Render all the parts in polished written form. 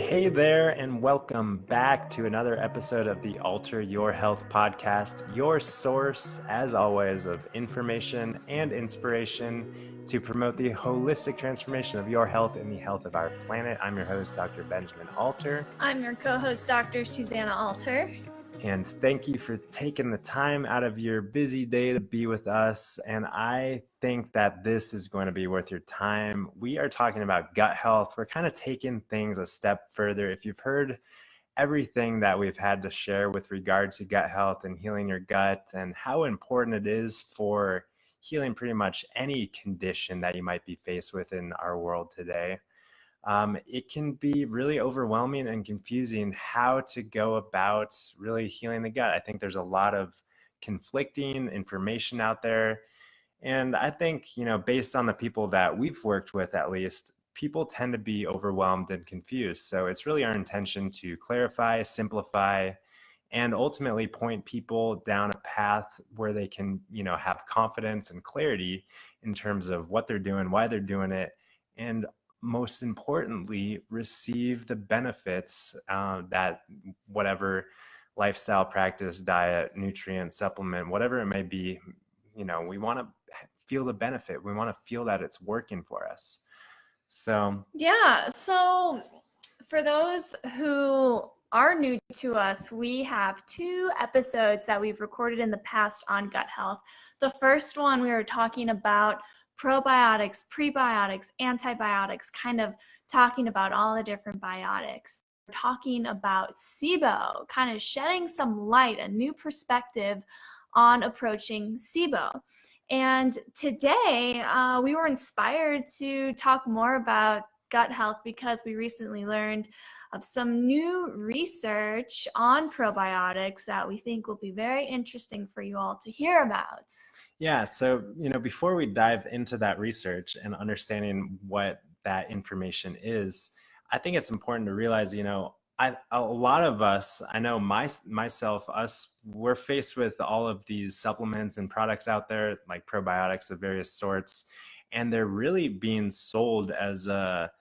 Hey there, and welcome back to another episode of the Alter Your Health podcast, your source, as always, of information and inspiration to promote the holistic transformation of your health and the health of our planet. I'm your host, Dr. Benjamin Alter. I'm your co-host, Dr. Susanna Alter. And thank you for taking the time out of your busy day to be with us. And I think that this is going to be worth your time. We are talking about gut health. We're kind of taking things a step further. If you've heard everything that we've had to share with regard to gut health and healing your gut and how important it is for healing pretty much any condition that you might be faced with in our world today, it can be really overwhelming and confusing how to go about really healing the gut. I think there's a lot of conflicting information out there. And I think, based on the people that we've worked with, at least, people tend to be overwhelmed and confused. So it's really our intention to clarify, simplify, and ultimately point people down a path where they can, have confidence and clarity in terms of what they're doing, why they're doing it, and most importantly, receive the benefits that whatever lifestyle, practice, diet, nutrient, supplement, whatever it may be, we want to feel the benefit. We want to feel that it's working for us. So for those who are new to us, we have 2 episodes that we've recorded in the past on gut health. The first one, we were talking about probiotics, prebiotics, antibiotics, kind of talking about all the different biotics. We're talking about SIBO, kind of shedding some light, a new perspective on approaching SIBO. And today we were inspired to talk more about gut health because we recently learned of some new research on probiotics that we think will be very interesting for you all to hear about. Yeah, so, before we dive into that research and understanding what that information is, I think it's important to realize, a lot of us, I know myself, us, we're faced with all of these supplements and products out there, like probiotics of various sorts, and they're really being sold as a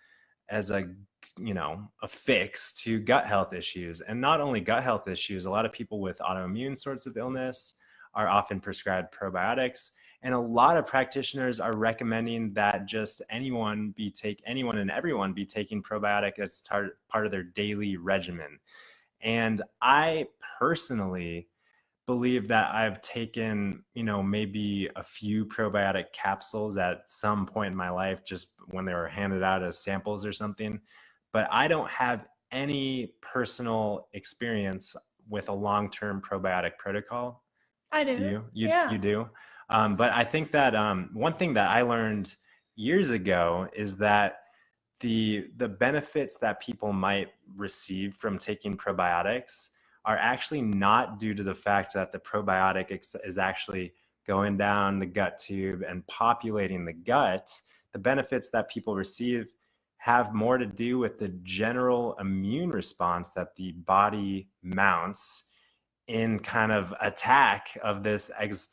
fix to gut health issues. And not only gut health issues, a lot of people with autoimmune sorts of illness are often prescribed probiotics. And a lot of practitioners are recommending that just anyone and everyone be taking probiotic as part of their daily regimen. And I personally believe that I've taken, maybe a few probiotic capsules at some point in my life, just when they were handed out as samples or something. But I don't have any personal experience with a long-term probiotic protocol. I do. Do you? You do? But I think that one thing that I learned years ago is that the benefits that people might receive from taking probiotics are actually not due to the fact that the probiotic is actually going down the gut tube and populating the gut. The benefits that people receive have more to do with the general immune response that the body mounts in kind of attack of this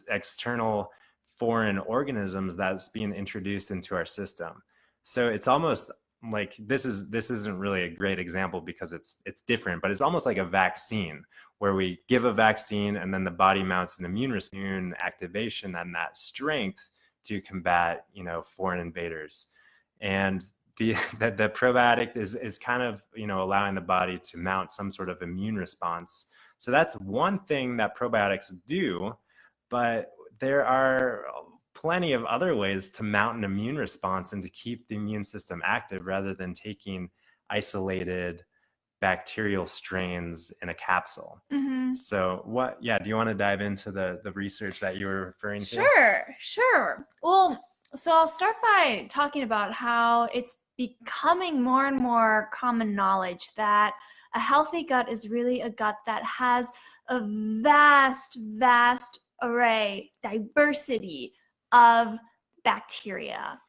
external foreign organisms that's being introduced into our system. So it's almost like this isn't really a great example because it's different, but it's almost like a vaccine where we give a vaccine and then the body mounts an immune activation and that strength to combat, foreign invaders. And the probiotic is kind of, allowing the body to mount some sort of immune response. So that's one thing that probiotics do, but there are plenty of other ways to mount an immune response and to keep the immune system active rather than taking isolated bacterial strains in a capsule. Mm-hmm. So do you want to dive into the research that you were referring to? Sure. Well, so I'll start by talking about how it's becoming more and more common knowledge that a healthy gut is really a gut that has a vast array, diversity of bacteria,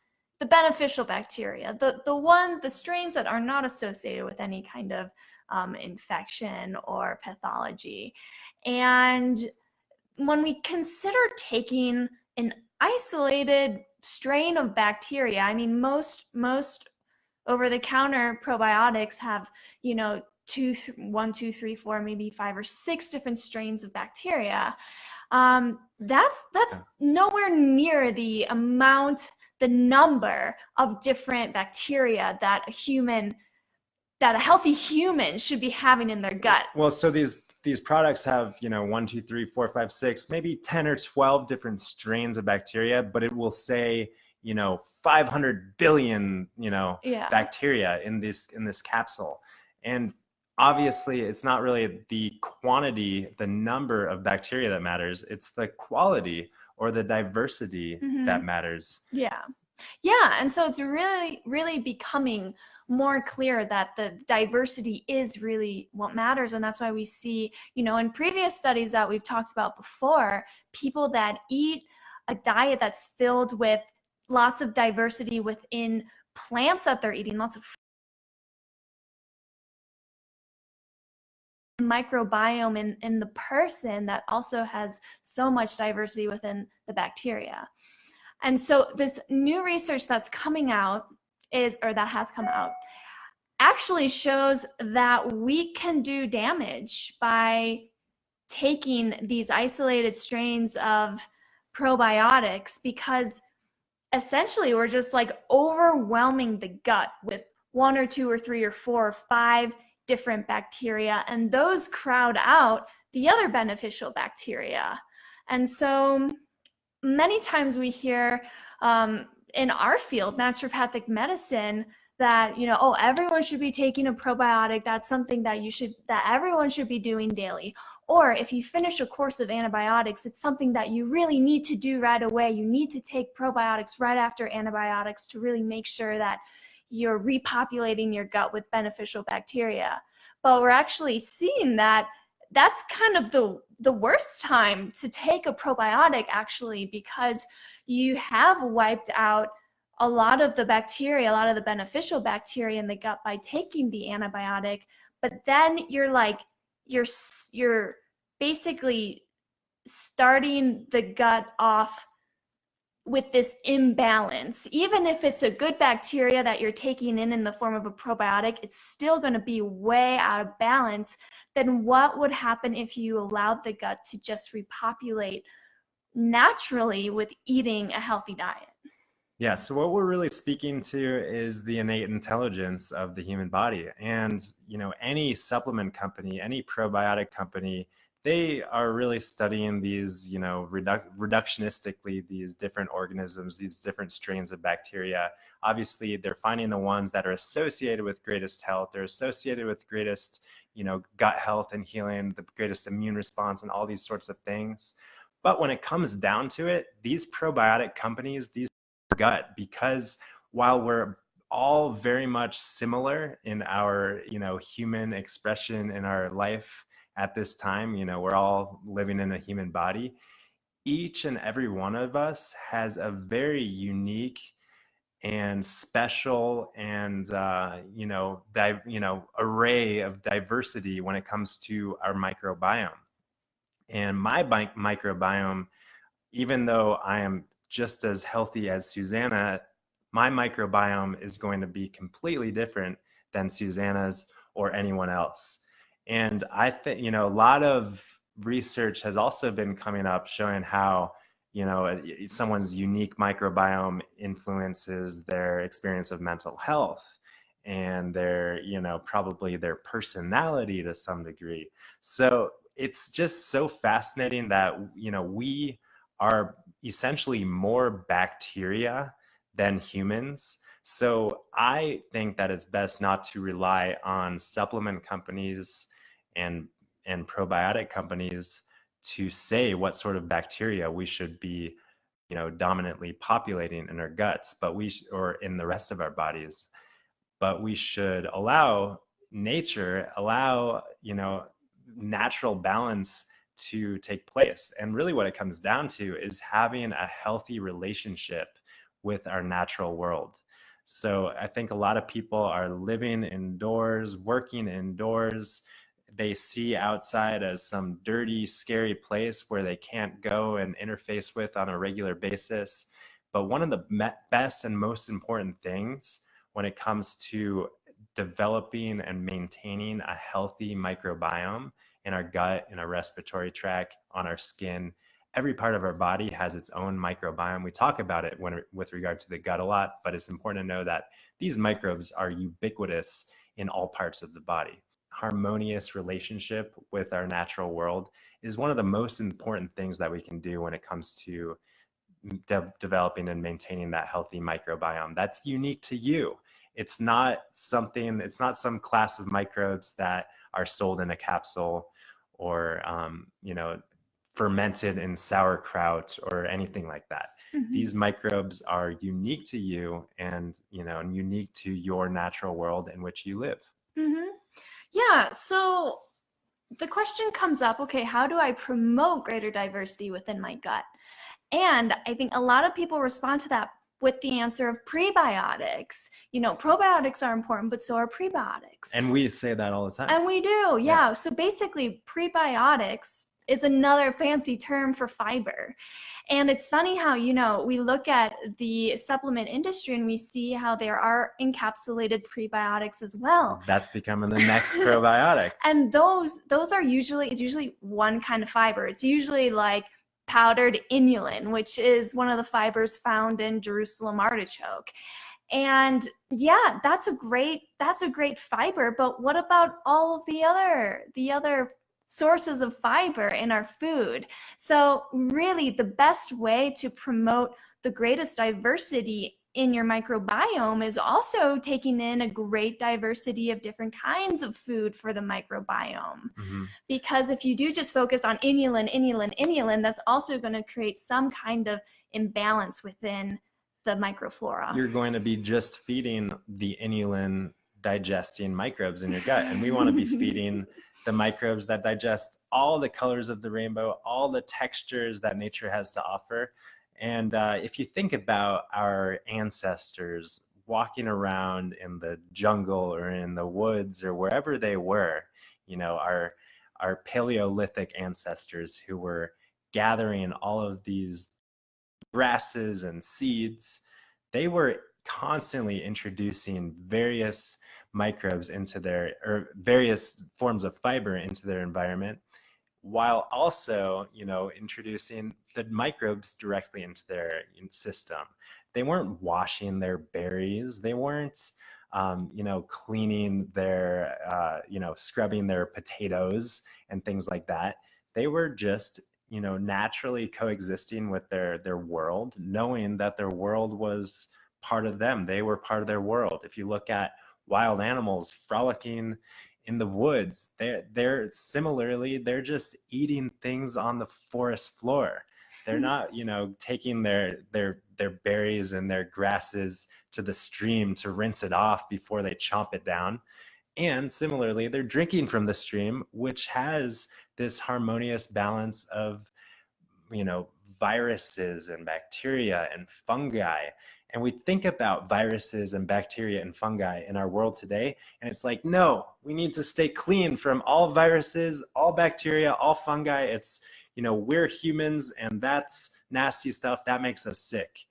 the beneficial bacteria, the strains that are not associated with any kind of infection or pathology. And when we consider taking an isolated strain of bacteria, I mean, most over-the-counter probiotics have, you know, 4, maybe 5 or 6 different strains of bacteria. That's nowhere near the amount, the number of different bacteria that a healthy human should be having in their gut. Well, so these products have, you know, 1, 2, 3, 4, 5, 6, maybe 10 or 12 different strains of bacteria, but it will say, you know, 500 billion, you know, bacteria in this capsule. And obviously it's not really the quantity, the number of bacteria that matters. It's the quality or the diversity that matters. Yeah, and so it's really, really becoming more clear that the diversity is really what matters. And that's why we see, you know, in previous studies that we've talked about before, people that eat a diet that's filled with lots of diversity within plants that they're eating, lots of microbiome in the person that also has so much diversity within the bacteria. And so this new research that's coming out that has come out, actually shows that we can do damage by taking these isolated strains of probiotics, because essentially we're just like overwhelming the gut with 1 or 2 or 3 or 4 or 5 different bacteria, and those crowd out the other beneficial bacteria. And so many times we hear in our field, naturopathic medicine, that, you know, oh, everyone should be taking a probiotic. That's something that everyone should be doing daily. Or if you finish a course of antibiotics, it's something that you really need to do right away. You need to take probiotics right after antibiotics to really make sure that you're repopulating your gut with beneficial bacteria. But we're actually seeing that that's kind of the worst time to take a probiotic, actually, because you have wiped out a lot of the bacteria, a lot of the beneficial bacteria in the gut by taking the antibiotic. But then you're basically starting the gut off with this imbalance. Even if it's a good bacteria that you're taking in the form of a probiotic, it's still going to be way out of balance than what would happen if you allowed the gut to just repopulate naturally with eating a healthy diet. Yeah, so what we're really speaking to is the innate intelligence of the human body. And, you know, any supplement company, any probiotic company, they are really studying these, you know, reductionistically, these different organisms, these different strains of bacteria. Obviously, they're finding the ones that are associated with greatest health. They're associated with greatest, you know, gut health and healing, the greatest immune response, and all these sorts of things. But when it comes down to it, these probiotic companies, these gut, because while we're all very much similar in our, you know, human expression in our life at this time, you know, we're all living in a human body, each and every one of us has a very unique and special and array of diversity when it comes to our microbiome. And my microbiome, even though I am just as healthy as Susanna, my microbiome is going to be completely different than Susanna's or anyone else. And I think, you know, a lot of research has also been coming up showing how, you know, someone's unique microbiome influences their experience of mental health and their, you know, probably their personality to some degree. So it's just so fascinating that, you know, we are essentially more bacteria than humans. So I think that it's best not to rely on supplement companies and probiotic companies to say what sort of bacteria we should be, you know, dominantly populating in our guts, but or in the rest of our bodies. But we should allow nature, you know, natural balance to take place. And really what it comes down to is having a healthy relationship with our natural world. So I think a lot of people are living indoors, working indoors. They see outside as some dirty, scary place where they can't go and interface with on a regular basis. But one of the best and most important things when it comes to developing and maintaining a healthy microbiome in our gut, in our respiratory tract, on our skin. Every part of our body has its own microbiome. We talk about it with regard to the gut a lot, but it's important to know that these microbes are ubiquitous in all parts of the body. Harmonious relationship with our natural world is one of the most important things that we can do when it comes to developing and maintaining that healthy microbiome that's unique to you. It's not some class of microbes that are sold in a capsule or fermented in sauerkraut or anything like that. Mhm. These microbes are unique to you and unique to your natural world in which you live. Mm-hmm. Yeah, so the question comes up, okay, how do I promote greater diversity within my gut? And I think a lot of people respond to that with the answer of prebiotics. Probiotics are important, but so are prebiotics. And we say that all the time. And we do, yeah. So basically, prebiotics is another fancy term for fiber. And it's funny how, we look at the supplement industry and we see how there are encapsulated prebiotics as well. That's becoming the next probiotics. And those are usually one kind of fiber. It's usually like powdered inulin, which is one of the fibers found in Jerusalem artichoke. And yeah, that's a great fiber, but what about all of the other sources of fiber in our food? So really the best way to promote the greatest diversity in your microbiome is also taking in a great diversity of different kinds of food for the microbiome. Mm-hmm. Because if you do just focus on inulin, that's also going to create some kind of imbalance within the microflora. You're going to be just feeding the inulin digesting microbes in your gut. And we want to be feeding the microbes that digest all the colors of the rainbow, all the textures that nature has to offer. And if you think about our ancestors walking around in the jungle or in the woods or wherever they were, our Paleolithic ancestors who were gathering all of these grasses and seeds, they were constantly introducing various microbes or various forms of fiber into their environment, while also, introducing the microbes directly into their system. They weren't washing their berries. They weren't, cleaning their, scrubbing their potatoes and things like that. They were just, naturally coexisting with their world, knowing that their world was part of them. They were part of their world. If you look at wild animals frolicking in the woods, they're similarly, they're just eating things on the forest floor. They're not, taking their berries and their grasses to the stream to rinse it off before they chomp it down. And similarly, they're drinking from the stream, which has this harmonious balance of, viruses and bacteria and fungi. And we think about viruses and bacteria and fungi in our world today, and it's like, no, we need to stay clean from all viruses, all bacteria, all fungi. It's, we're humans, and that's nasty stuff. That makes us sick.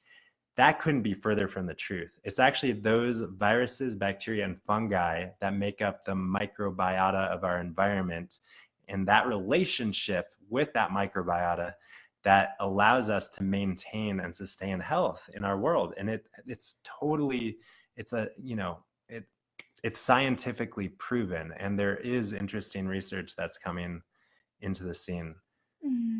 That couldn't be further from the truth. It's actually those viruses, bacteria, and fungi that make up the microbiota of our environment, and that relationship with that microbiota that allows us to maintain and sustain health in our world. And it's scientifically proven, and there is interesting research that's coming into the scene. Mm-hmm.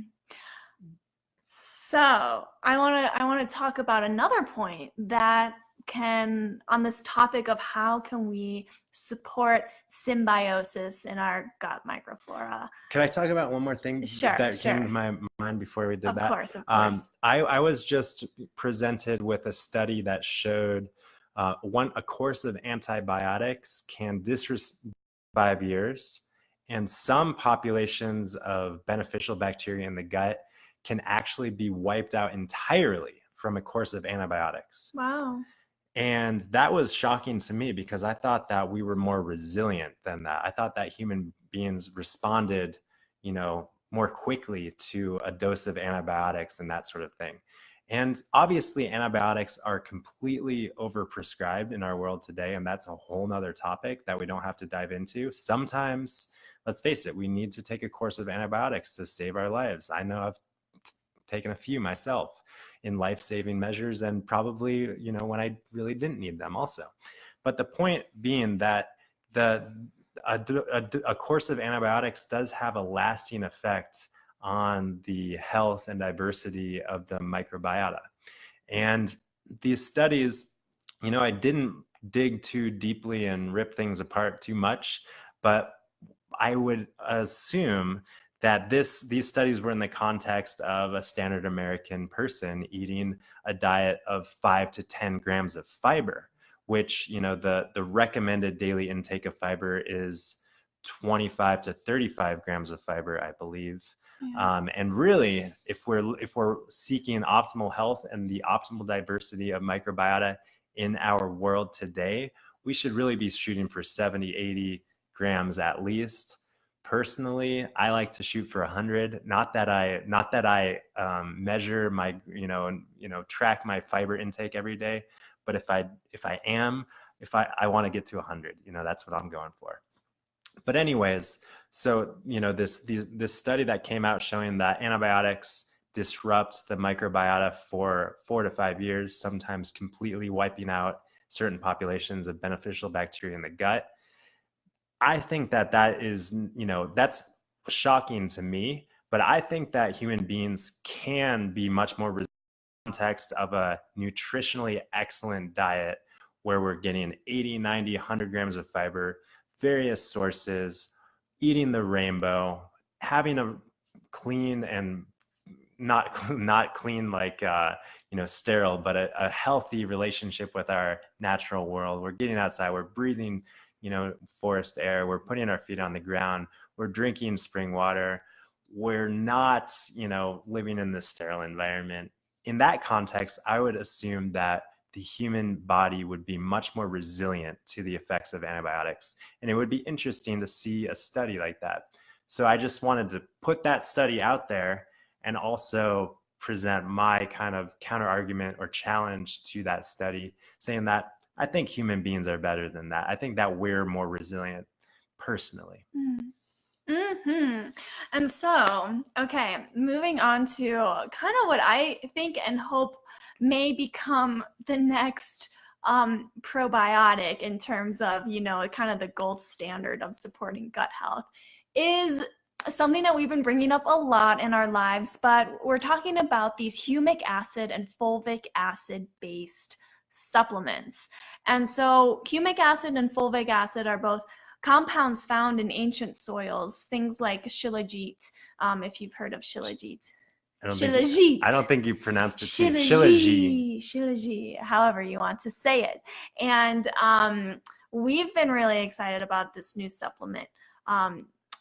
So I want to talk about another point that on this topic of how can we support symbiosis in our gut microflora. Can I talk about one more thing that came to my mind before we did that? Of course. I was just presented with a study that showed a course of antibiotics can disrupt 5 years, and some populations of beneficial bacteria in the gut can actually be wiped out entirely from a course of antibiotics. Wow. And that was shocking to me because I thought that we were more resilient than that. I thought that human beings responded, more quickly to a dose of antibiotics and that sort of thing. And obviously antibiotics are completely overprescribed in our world today, and that's a whole nother topic that we don't have to dive into. Sometimes, let's face it, we need to take a course of antibiotics to save our lives. I know I've taken a few myself in life-saving measures, and probably, when I really didn't need them also. But the point being that a course of antibiotics does have a lasting effect on the health and diversity of the microbiota. And these studies, I didn't dig too deeply and rip things apart too much, but I would assume that these studies were in the context of a standard American person eating a diet of 5 to 10 grams of fiber, which, the recommended daily intake of fiber is 25 to 35 grams of fiber, I believe. Yeah. And really, if we're seeking optimal health and the optimal diversity of microbiota in our world today, we should really be shooting for 70, 80 grams at least. Personally, I like to shoot for 100. Not that I measure my, track my fiber intake every day, but if I want to get to 100, that's what I'm going for. But anyways, so, this study that came out showing that antibiotics disrupt the microbiota for 4 to 5 years, sometimes completely wiping out certain populations of beneficial bacteria in the gut. I think that is, that's shocking to me, but I think that human beings can be much more resilient in the context of a nutritionally excellent diet where we're getting 80, 90, 100 grams of fiber, various sources, eating the rainbow, having a clean and not clean like sterile, but a healthy relationship with our natural world. We're getting outside, we're breathing forest air, we're putting our feet on the ground, we're drinking spring water, we're not living in this sterile environment. In that context, I would assume that the human body would be much more resilient to the effects of antibiotics. And it would be interesting to see a study like that. So I just wanted to put that study out there and also present my kind of counter argument or challenge to that study, saying that I think human beings are better than that. I think that we're more resilient personally. Mm-hmm. And so, okay, moving on to kind of what I think and hope may become the next probiotic in terms of, kind of the gold standard of supporting gut health is something that we've been bringing up a lot in our lives, but we're talking about these humic acid and fulvic acid based supplements. And so humic acid and fulvic acid are both compounds found in ancient soils, things like shilajit, if you've heard of shilajit. I don't think you pronounced it Shilajit, however you want to say it. And we've been really excited about this new supplement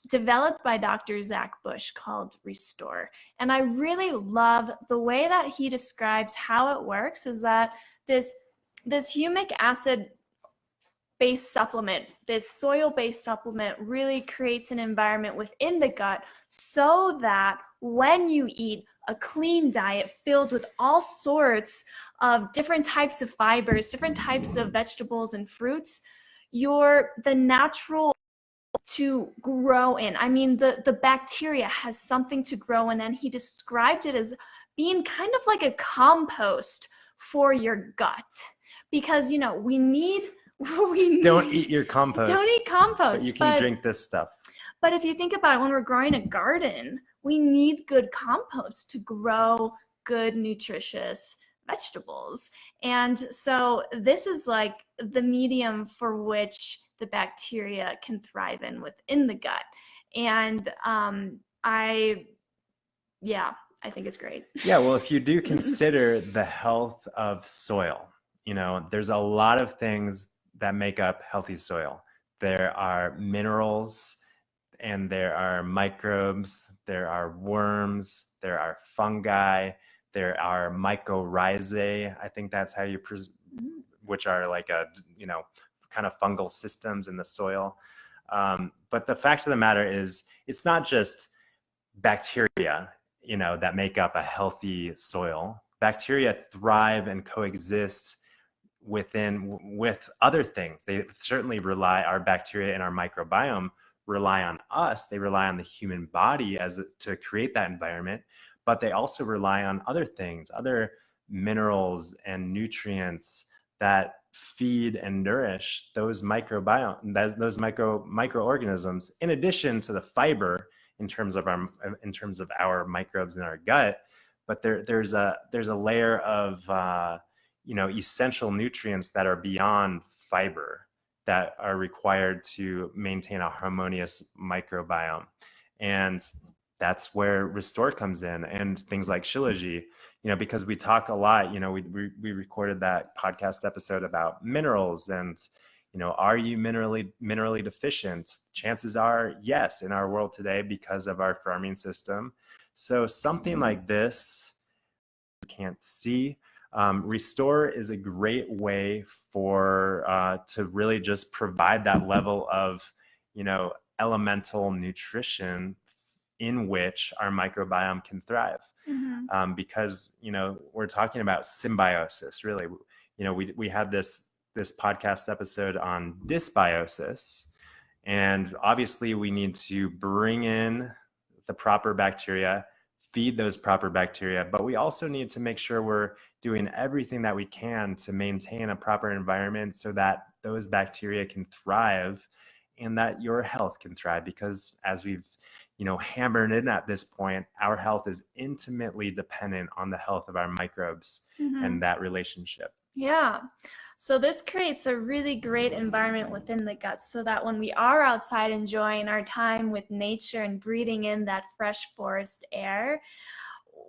developed by Dr. Zach Bush called Restore. And I really love the way that he describes how it works is that this humic acid based supplement, this soil-based supplement really creates an environment within the gut so that when you eat a clean diet filled with all sorts of different types of fibers, different types of vegetables and fruits, you're the natural to grow in. I mean, the bacteria has something to grow in, and he described it as being kind of like a compost for your gut. Because, we need don't eat your compost. Don't eat compost. But you can drink this stuff. But if you think about it, when we're growing a garden, we need good compost to grow good, nutritious vegetables. And so this is like the medium for which the bacteria can thrive in within the gut. And I think it's great. Yeah, well, if you do consider the health of soil, there's a lot of things that make up healthy soil. There are minerals, and there are microbes, there are worms, there are fungi, there are mycorrhizae, I think that's how you, which are like kind of fungal systems in the soil. But the fact of the matter is, it's not just bacteria, that make up a healthy soil. bacteria thrive and coexist with other things. They certainly our bacteria and our microbiome rely on us. They rely on the human body to create that environment, but they also rely on other things, other minerals and nutrients that feed and nourish those microorganisms, in addition to the fiber in terms of our microbes in our gut. But there's a layer of essential nutrients that are beyond fiber that are required to maintain a harmonious microbiome. And that's where Restore comes in, and things like Shilajit, because we talk a lot, we recorded that podcast episode about minerals and, are you minerally deficient? Chances are yes, in our world today, because of our farming system. So something like this can't see. Restore is a great way to really just provide that level of, elemental nutrition in which our microbiome can thrive. Mm-hmm. Because, we're talking about symbiosis, really. We had this podcast episode on dysbiosis, and obviously we need to bring in the proper bacteria, feed those proper bacteria, but we also need to make sure we're doing everything that we can to maintain a proper environment so that those bacteria can thrive and that your health can thrive. Because as we've hammered in at this point, our health is intimately dependent on the health of our microbes. Mm-hmm. And that relationship. Yeah. So this creates a really great environment within the gut, so that when we are outside enjoying our time with nature and breathing in that fresh forest air,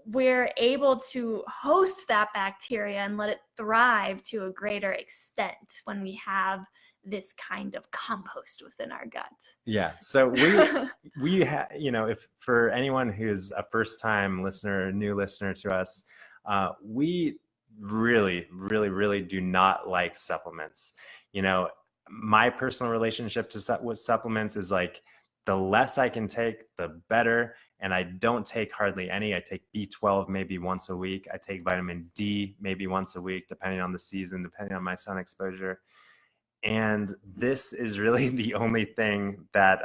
we're able to host that bacteria and let it thrive to a greater extent when we have this kind of compost within our gut. Yeah. So if for anyone who's a first time listener, new listener to us, we really, really, really do not like supplements. My personal relationship with supplements is like, the less I can take, the better. And I don't take hardly any. I take B12 maybe once a week. I take vitamin D maybe once a week, depending on the season, depending on my sun exposure. And this is really the only thing that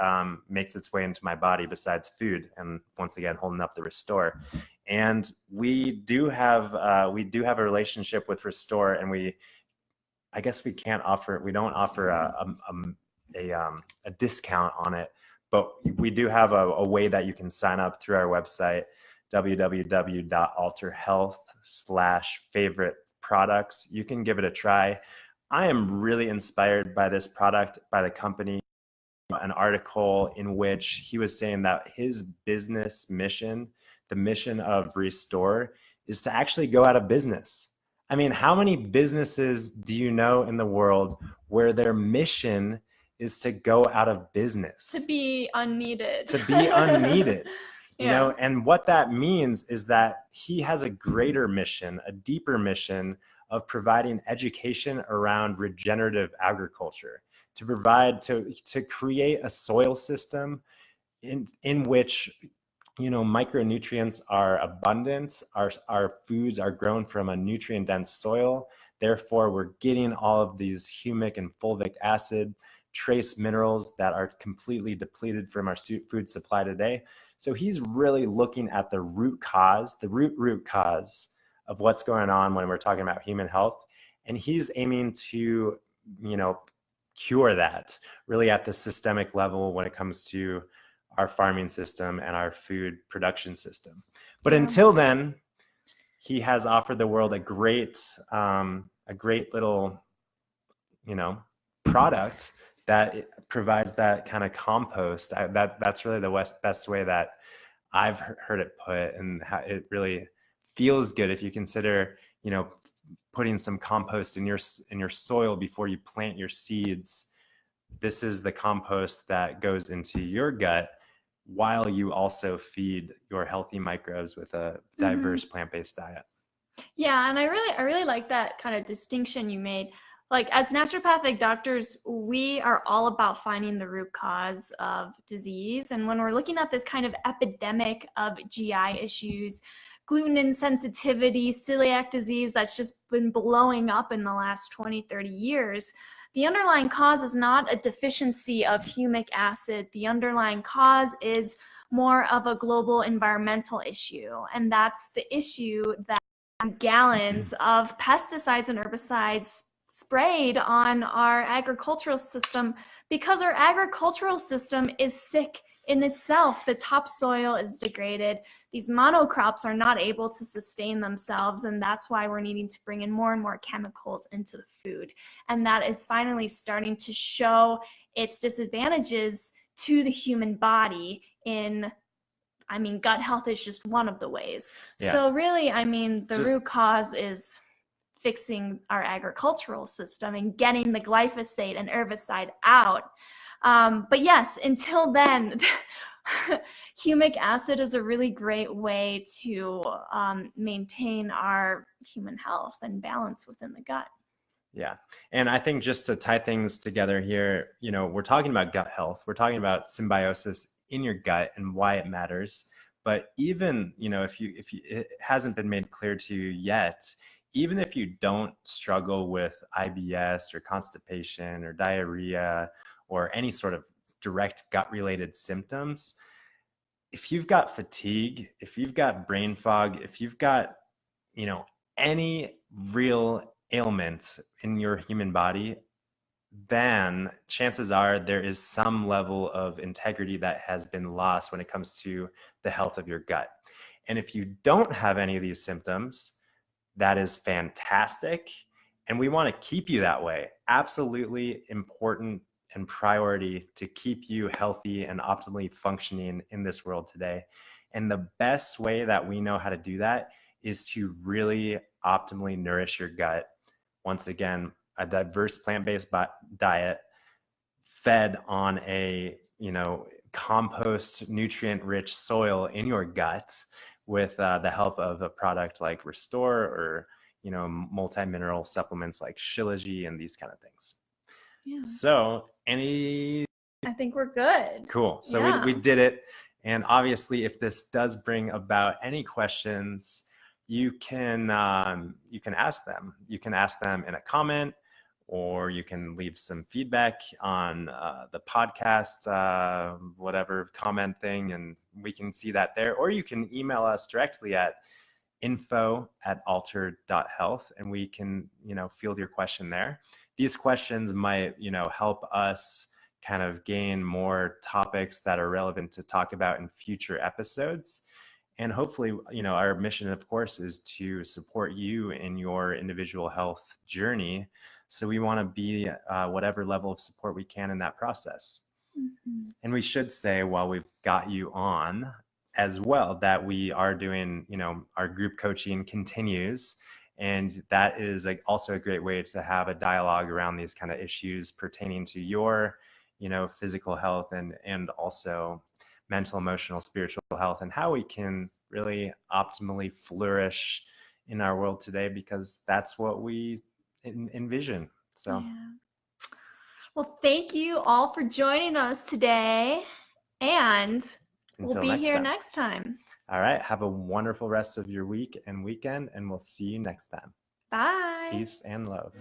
makes its way into my body besides food. And once again, holding up the Restore. And we do have a relationship with Restore, and we don't offer a discount on it, but we do have a way that you can sign up through our website, www.alterhealth.com/favorite products. You can give it a try. I am really inspired by this product, by the company. An article in which he was saying that his business mission, the mission of Restore, is to actually go out of business. I mean, how many businesses do you know in the world where their mission is to go out of business? To be unneeded. Yeah. And what that means is that he has a greater mission, a deeper mission of providing education around regenerative agriculture, to create a soil system in which micronutrients are abundant. Our foods are grown from a nutrient dense soil. Therefore, we're getting all of these humic and fulvic acid, trace minerals that are completely depleted from our food supply today. So he's really looking at the root cause of what's going on when we're talking about human health. And he's aiming to, cure that really at the systemic level when it comes to our farming system and our food production system. But until then, he has offered the world a great little, product that provides that kind of compost. That's really the best way that I've heard it put, and how it really feels good if you consider, putting some compost in your soil before you plant your seeds. This is the compost that goes into your gut while you also feed your healthy microbes with a diverse plant-based diet. Yeah, and I really like that kind of distinction you made. Like, as naturopathic doctors, we are all about finding the root cause of disease. And when we're looking at this kind of epidemic of GI issues gluten insensitivity, celiac disease that's just been blowing up in the last 20, 30 years. The underlying cause is not a deficiency of humic acid. The underlying cause is more of a global environmental issue. And that's the issue that gallons of pesticides and herbicides sprayed on our agricultural system, because our agricultural system is sick in itself. The topsoil is degraded. These monocrops are not able to sustain themselves, and that's why we're needing to bring in more and more chemicals into the food. And that is finally starting to show its disadvantages to the human body in, I mean, gut health is just one of the ways. Yeah. So really, I mean, the root cause is fixing our agricultural system and getting the glyphosate and herbicide out. But yes, until then, humic acid is a really great way to maintain our human health and balance within the gut. Yeah. And I think just to tie things together here, you know, we're talking about gut health. We're talking about symbiosis in your gut and why it matters. But even, you know, if it hasn't been made clear to you yet, even if you don't struggle with IBS or constipation or diarrhea or any sort of direct gut related symptoms, if you've got fatigue, if you've got brain fog, if you've got, you know, any real ailment in your human body, then chances are there is some level of integrity that has been lost when it comes to the health of your gut. And if you don't have any of these symptoms, that is fantastic. And we want to keep you that way. Absolutely important and priority to keep you healthy and optimally functioning in this world today. And the best way that we know how to do that is to really optimally nourish your gut. Once again, a diverse plant-based diet fed on a, you know, compost, nutrient-rich soil in your gut with the help of a product like Restore or, you know, multi-mineral supplements like Shilajit and these kind of things. Yeah. So I think we're good. Cool. So we did it. And obviously, if this does bring about any questions, you can ask them. You can ask them in a comment, or you can leave some feedback on the podcast, whatever comment thing, and we can see that there. Or you can email us directly at info@altered.health, and we can, you know, field your question there. These questions might, you know, help us kind of gain more topics that are relevant to talk about in future episodes. And hopefully, you know, our mission, of course, is to support you in your individual health journey. So we want to be whatever level of support we can in that process. Mm-hmm. And we should say, while we've got you on as well, that we are doing, you know, our group coaching continues. And that is also a great way to have a dialogue around these kind of issues pertaining to your, you know, physical health and also mental, emotional, spiritual health, and how we can really optimally flourish in our world today, because that's what we envision. So, yeah. Well, thank you all for joining us today, and we'll be here next time. All right. Have a wonderful rest of your week and weekend, and we'll see you next time. Bye. Peace and love.